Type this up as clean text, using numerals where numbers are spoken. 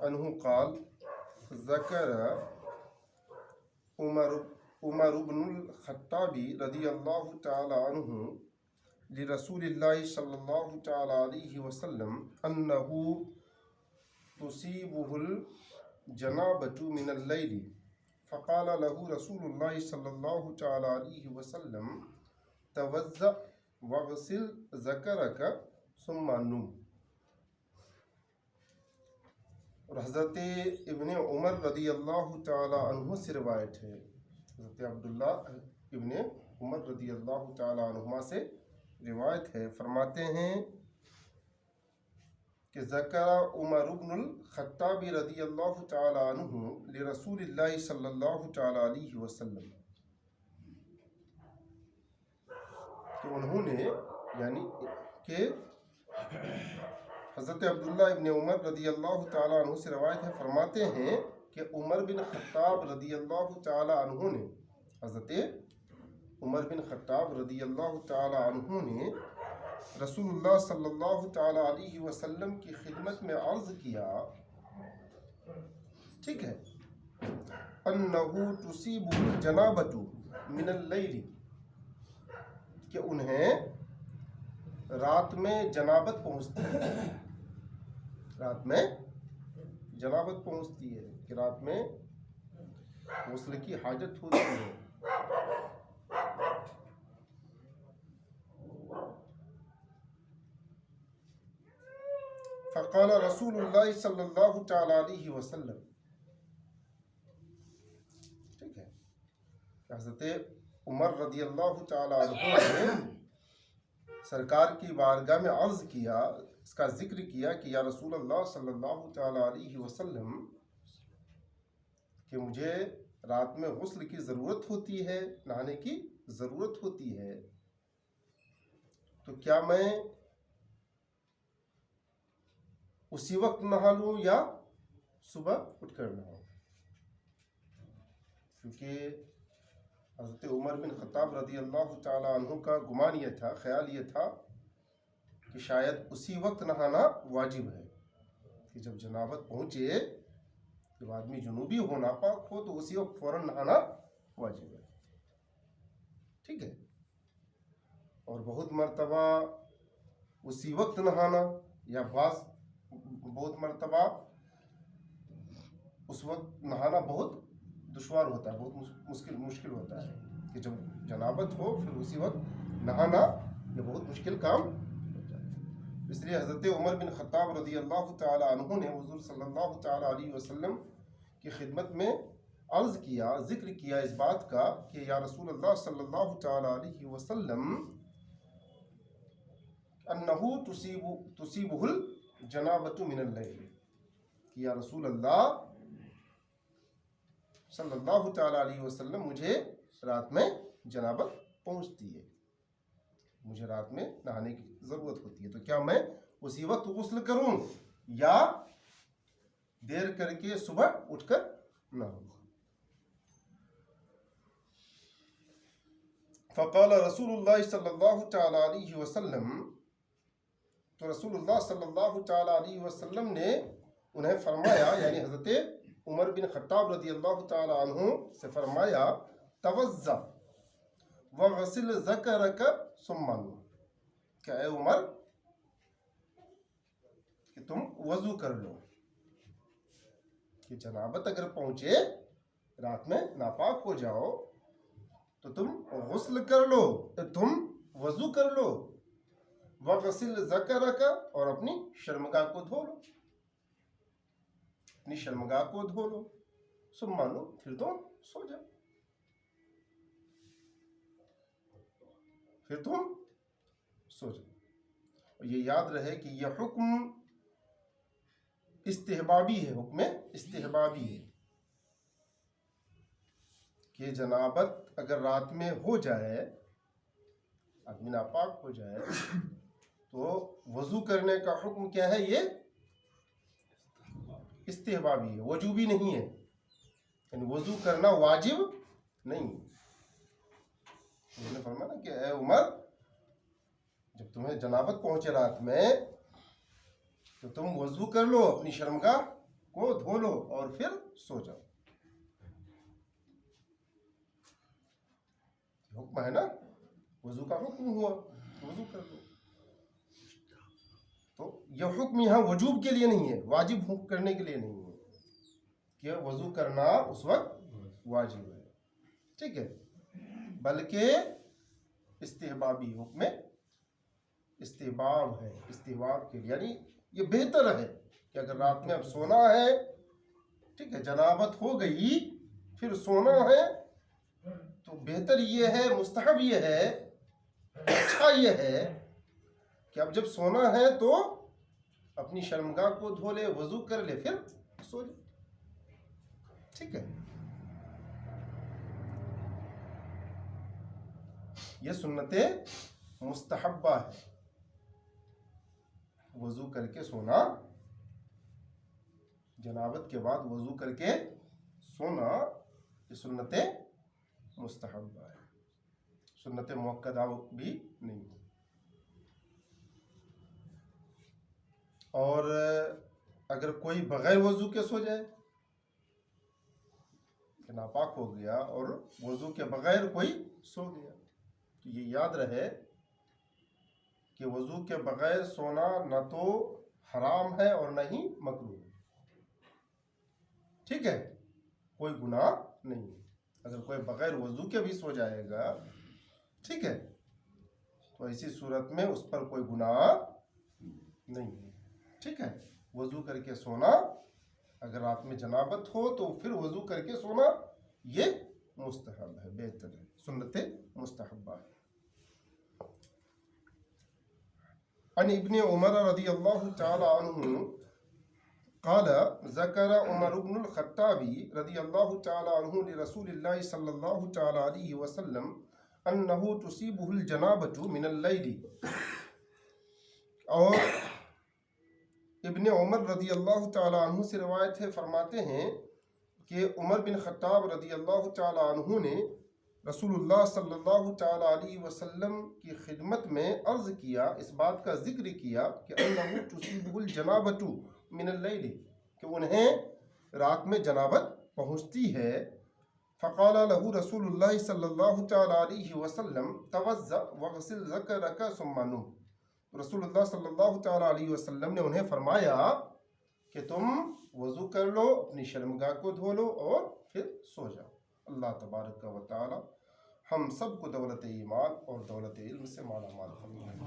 عنہ قال ذکر عمر بن الخطاب رضی اللہ تعالی عنہ لرسول اللہ صلی اللہ تعالی علیہ وسلم انہ تصیبہ الجنابۃ من اللیل فقال له رسول اللہ صلی اللہ تعالی علیہ وسلم توضأ واغسل ذکرک ثم نم۔ اور حضرت ابن عمر رضی اللہ تعالی عنہ سے روایت ہے، حضرت عبداللہ ابن عمر رضی اللہ تعالی عنہما سے روایت ہے، فرماتے ہیں کہ ذکر عمر بن الخطاب رضی اللہ تعالی عنہ لرسول اللہ صلی اللہ تعالی علیہ وسلم، کہ انہوں نے یعنی کہ حضرت عبداللہ ابن عمر رضی اللہ تعالیٰ عنہ سے روایت ہے، فرماتے ہیں کہ عمر بن خطاب رضی اللہ تعالیٰ عنہ نے حضرت عمر بن خطاب رضی اللہ تعالیٰ عنہ نے رسول اللہ صلی اللہ تعالیٰ علیہ وسلم کی خدمت میں عرض کیا، ٹھیک ہے، انہو تصیبہ الجنابۃ من اللیل، کہ انہیں رات میں جنابت پہنچتی ہے، رات میں جنابت پہنچتی ہے، کہ رات میں غسل کی حاجت ہوتی ہے۔ فقال رسول اللہ صلی اللہ تعالی علیہ وسلم، ٹھیک ہے، حضرت عمر رضی اللہ تعالی عنہ نے سرکار کی بارگاہ میں عرض کیا، اس کا ذکر کیا کہ یا رسول اللہ صلی اللہ تعالی علیہ وسلم، کہ مجھے رات میں غسل کی ضرورت ہوتی ہے، نہانے کی ضرورت ہوتی ہے، تو کیا میں اسی وقت نہا لوں یا صبح اٹھ کر نہاؤں؟ کیونکہ حضرت عمر بن خطاب رضی اللہ تعالیٰ عنہ کا گمان یہ تھا، خیال یہ تھا کہ شاید اسی وقت نہانا واجب ہے، کہ جب جنابت پہنچے، جب آدمی جنوبی ہو، ناپاک ہو، تو اسی وقت فوراً نہانا واجب ہے، ٹھیک ہے۔ اور بہت مرتبہ اسی وقت نہانا، یا بہت مرتبہ اس وقت نہانا بہت دشوار ہوتا ہے، بہت مشکل ہوتا ہے، کہ جب جنابت ہو پھر اسی وقت نہانا یہ بہت مشکل کام ہوتا ہے۔ اس لیے حضرت عمر بن خطاب رضی اللہ تعالی عنہ نے حضور صلی اللہ تعالی علیہ وسلم کی خدمت میں عرض کیا، ذکر کیا اس بات کا کہ یا رسول اللہ صلی اللہ تعالی علیہ وسلم انہو تصیبہ الجنابۃ من اللیل، کہ یا رسول اللہ صلی اللہ تعالیٰ علیہ وسلم، مجھے رات میں جنابت پہنچتی ہے، مجھے رات میں نہانے کی ضرورت ہوتی ہے، تو کیا میں اسی وقت غسل کروں یا دیر کر کے صبح اٹھ کر نہاؤں؟ فقال رسول اللہ صلی اللہ تعالیٰ علیہ وسلم، تو رسول اللہ صلی اللہ تعالیٰ علیہ وسلم نے انہیں فرمایا، یعنی حضرت عمر بن خطاب رضی اللہ تعالی عنہ سے فرمایا، توضأ وغسل ذکرک ثم نم، کہ اے عمر، کہ تم وضو کر لو، کہ جنابت اگر پہنچے، رات میں ناپاک ہو جاؤ، تو تم غسل کر لو، تم وضو کر لو، وغسل ذکرک، اور اپنی شرمگاہ کو دھو لو، اپنی شرمگاہ کو دھو لو، ثم نم، پھر تم سو جاؤ، پھر تم سو جاؤ۔ اور یہ یاد رہے کہ یہ حکم استحبابی ہے، حکم استحبابی ہے، کہ جنابت اگر رات میں ہو جائے، آدمی ناپاک ہو جائے، تو وضو کرنے کا حکم کیا ہے؟ یہ استحبابی ہے، وجوبی نہیں ہے، یعنی وضو کرنا واجب نہیں۔ انہوں نے فرمایا کہ اے عمر، جب تمہیں جنابت پہنچے رات میں، تو تم وضو کر لو، اپنی شرمگاہ کو دھو لو اور پھر سو جاؤ. حکم ہے نا, وضو کا حکم ہوا, وضو کر لو. تو یہ حکم یہاں وجوب کے لیے نہیں ہے, واجب کرنے کے لیے نہیں ہے کہ وضو کرنا اس وقت واجب ہے, ٹھیک ہے, بلکہ استحبابی حکم استحباب ہے, استحباب کے لیے, یعنی یہ بہتر ہے کہ اگر رات میں اب سونا ہے, ٹھیک ہے, جنابت ہو گئی پھر سونا ہے, تو بہتر یہ ہے, مستحب یہ ہے, اچھا یہ ہے کہ اب جب سونا ہے تو اپنی شرمگاہ کو دھو لے, وضو کر لے, پھر سو لے, ٹھیک ہے. یہ سنت مستحبہ ہے, وضو کر کے سونا, جنابت کے بعد وضو کر کے سونا, یہ سنت مستحبہ ہے, سنت مؤکدہ بھی نہیں ہے. اور اگر کوئی بغیر وضو کے سو جائے, کہ ناپاک ہو گیا اور وضو کے بغیر کوئی سو گیا, تو یہ یاد رہے کہ وضو کے بغیر سونا نہ تو حرام ہے اور نہ ہی مکروہ ہے, ٹھیک ہے, کوئی گناہ نہیں. اگر کوئی بغیر وضو کے بھی سو جائے گا, ٹھیک ہے, تو ایسی صورت میں اس پر کوئی گناہ نہیں ہے, ٹھیک ہے. وضو کر کے سونا, اگر رات میں جنابت ہو تو پھر وضو کر کے سونا, یہ مستحب ہے, بہتر ہے, سنت مستحبہ ہے. عن ابن عمر رضی اللہ تعالی عنہ قال ذکر عمر بن الخطاب رضی اللہ تعالی عنہ لرسول اللہ صلی اللہ تعالی علیہ وسلم انہ تصیبہ الجنابۃ من اللیل. اور ابن عمر رضی اللہ تعالی عنہ سے روایت ہے, فرماتے ہیں کہ عمر بن خطاب رضی اللہ تعالی عنہ نے رسول اللہ صلی اللہ تعالی علیہ وسلم کی خدمت میں عرض کیا, اس بات کا ذکر کیا کہ انہ تصیبہ الجنابۃ من اللیل, کہ انہیں رات میں جنابت پہنچتی ہے. فقال له رسول اللہ صلی اللہ تعالی علیہ وسلم توضأ واغسل ذکرک ثم نم. رسول اللہ صلی اللہ تعالی علیہ وسلم نے انہیں فرمایا کہ تم وضو کر لو, اپنی شرمگاہ کو دھو لو اور پھر سو جاؤ. اللہ تبارک و تعالی ہم سب کو دولت ایمان اور دولت علم سے مالا مال فرمائے.